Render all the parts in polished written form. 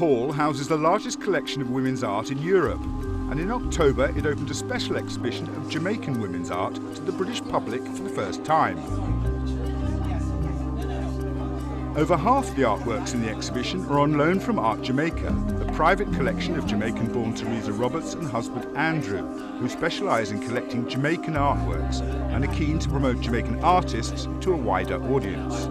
Hall houses the largest collection of women's art in Europe, and in October it opened a special exhibition of Jamaican women's art to the British public for the first time. Over half the artworks in the exhibition are on loan from Art-Jamaica, a private collection of Jamaican-born Teresa Roberts and husband Andrew, who specialise in collecting Jamaican artworks and are keen to promote Jamaican artists to a wider audience.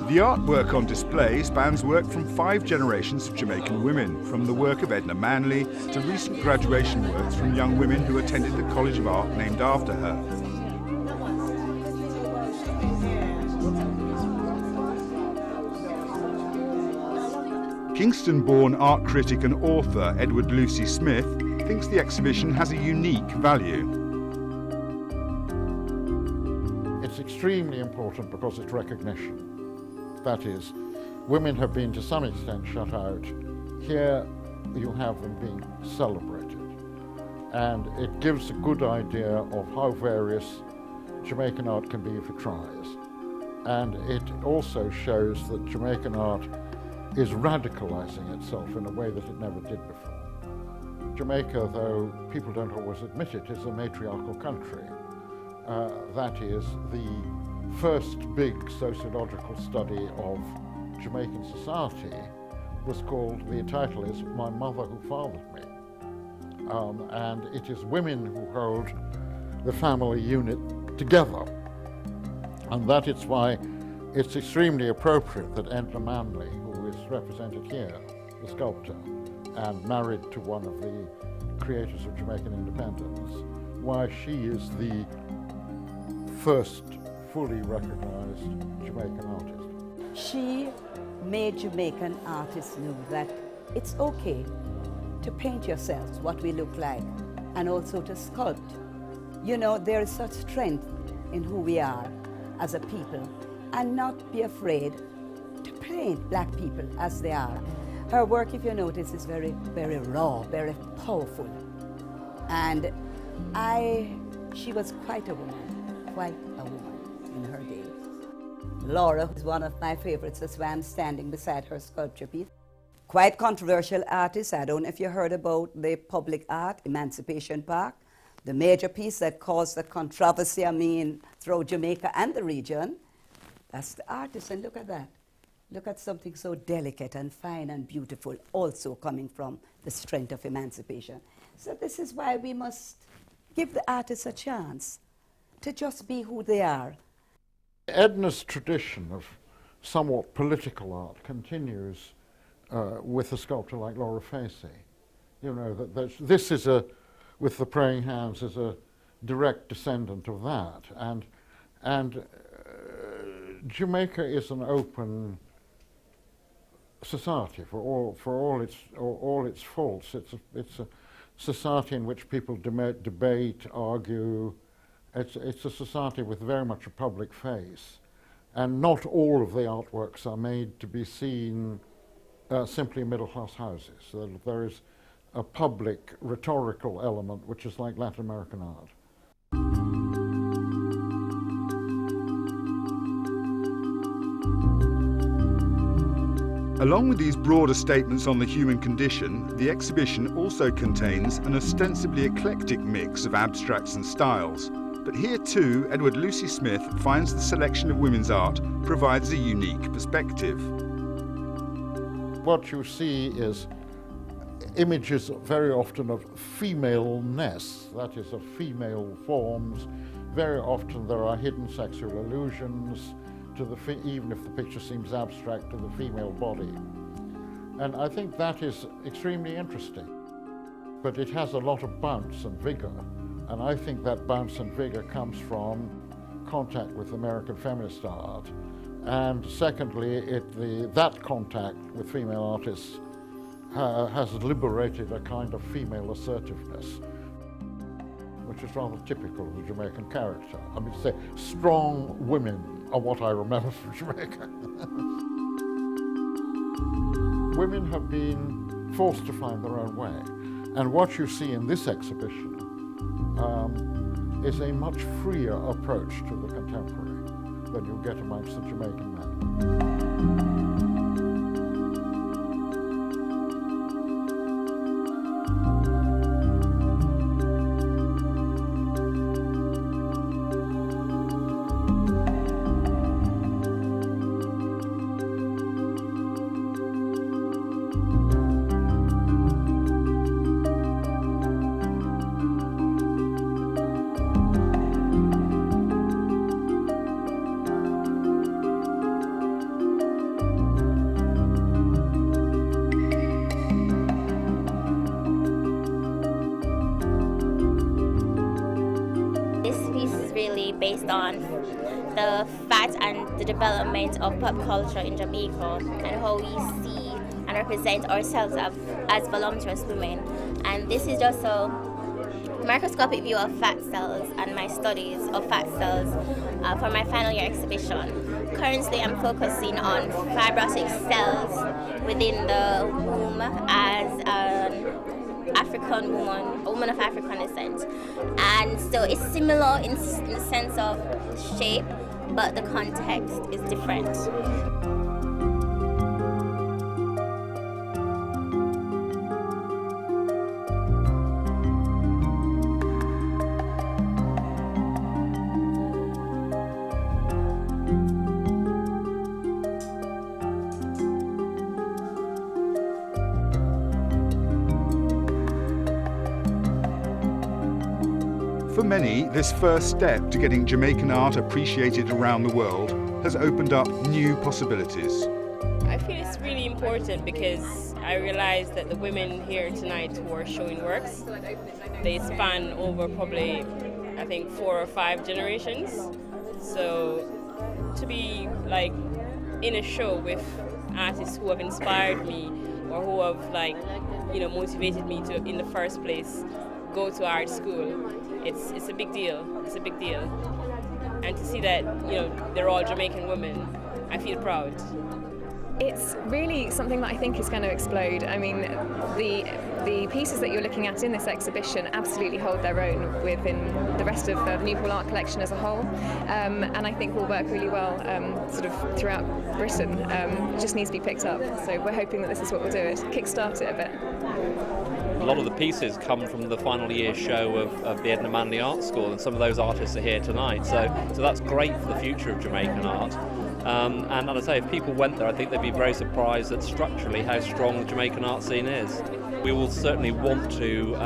The artwork on display spans work from 5 generations of Jamaican women, from the work of Edna Manley to recent graduation works from young women who attended the College of Art named after her. Kingston-born art critic and author Edward Lucy Smith thinks the exhibition has a unique value. It's extremely important because it's recognition. That is, women have been to some extent shut out. Here you have them being celebrated. And it gives a good idea of how various Jamaican art can be if it tries. And it also shows that Jamaican art is radicalizing itself in a way that it never did before. Jamaica, though people don't always admit it, is a matriarchal country. That is, the first big sociological study of Jamaican society was called, the title is My Mother Who Fathered Me. And it is women who hold the family unit together. And that is why it's extremely appropriate that Edna Manley, who is represented here, the sculptor, and married to one of the creators of Jamaican independence, why she is the first fully recognized Jamaican artist. She made Jamaican artists know that it's okay to paint yourselves what we look like, and also to sculpt. You know, there is such strength in who we are as a people, and not be afraid to paint black people as they are. Her work, if you notice, is very, very raw, very powerful. And she was quite a woman in her day. Laura is one of my favorites. That's why I'm standing beside her sculpture piece. Quite controversial artist. I don't know if you heard about the public art, Emancipation Park, the major piece that caused the controversy, throughout Jamaica and the region. That's the artist, and look at that. Look at something so delicate and fine and beautiful, also coming from the strength of emancipation. So this is why we must give the artists a chance to just be who they are. Edna's tradition of somewhat political art continues with a sculptor like Laura Facey. You know, this is with the praying hands, is a direct descendant of that. And Jamaica is an open society for all its faults. It's a society in which people debate, argue. It's a society with very much a public face, and not all of the artworks are made to be seen simply in middle-class houses. So there is a public rhetorical element which is like Latin American art. Along with these broader statements on the human condition, the exhibition also contains an ostensibly eclectic mix of abstracts and styles. But here too, Edward Lucy Smith finds the selection of women's art provides a unique perspective. What you see is images very often of femaleness, that is, of female forms. Very often there are hidden sexual allusions to even if the picture seems abstract, to the female body. And I think that is extremely interesting. But it has a lot of bounce and vigor. And I think that bounce and vigor comes from contact with American feminist art. And secondly, that contact with female artists has liberated a kind of female assertiveness, which is rather typical of the Jamaican character. I mean, say, strong women are what I remember from Jamaica. Women have been forced to find their own way. And what you see in this exhibition is a much freer approach to the contemporary than you get amongst the Jamaican men. really based on the fact and the development of pop culture in Jamaica and how we see and represent ourselves as voluptuous women. And this is just a microscopic view of fat cells and my studies of fat cells for my final year exhibition. Currently, I'm focusing on fibrotic cells within the womb as an African woman, a woman of African descent. And so it's similar in the sense of shape, but the context is different. For many, this first step to getting Jamaican art appreciated around the world has opened up new possibilities. I feel it's really important because I realized that the women here tonight who are showing works, they span over probably, I think, 4 or 5 generations. So to be like in a show with artists who have inspired me or who have motivated me to, in the first place, go to art school, it's a big deal. It's a big deal. And to see that, they're all Jamaican women, I feel proud. It's really something that I think is going to explode. I mean, the pieces that you're looking at in this exhibition absolutely hold their own within the rest of the Newport Art collection as a whole, and I think will work really well sort of throughout Britain. It just needs to be picked up. So we're hoping that this is what will do it, kickstart it a bit. A lot of the pieces come from the final year show of the Edna Manley Art School, and some of those artists are here tonight. So that's great for the future of Jamaican art. And as I say, if people went there, I think they'd be very surprised at structurally how strong the Jamaican art scene is. We will certainly want to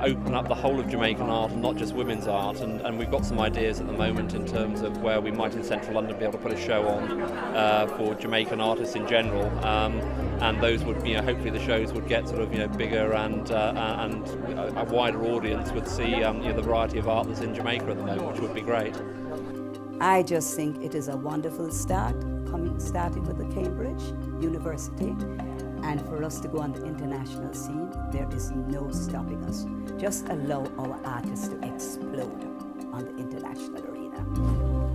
open up the whole of Jamaican art and not just women's art, and we've got some ideas at the moment in terms of where we might in central London be able to put a show on for Jamaican artists in general, and those would, hopefully the shows would get sort of bigger and a wider audience would see the variety of art that's in Jamaica at the moment, which would be great. I just think it is a wonderful start, starting with the Cambridge University, and for us to go on the international scene, there is no stopping us. Just allow our artists to explode on the international arena.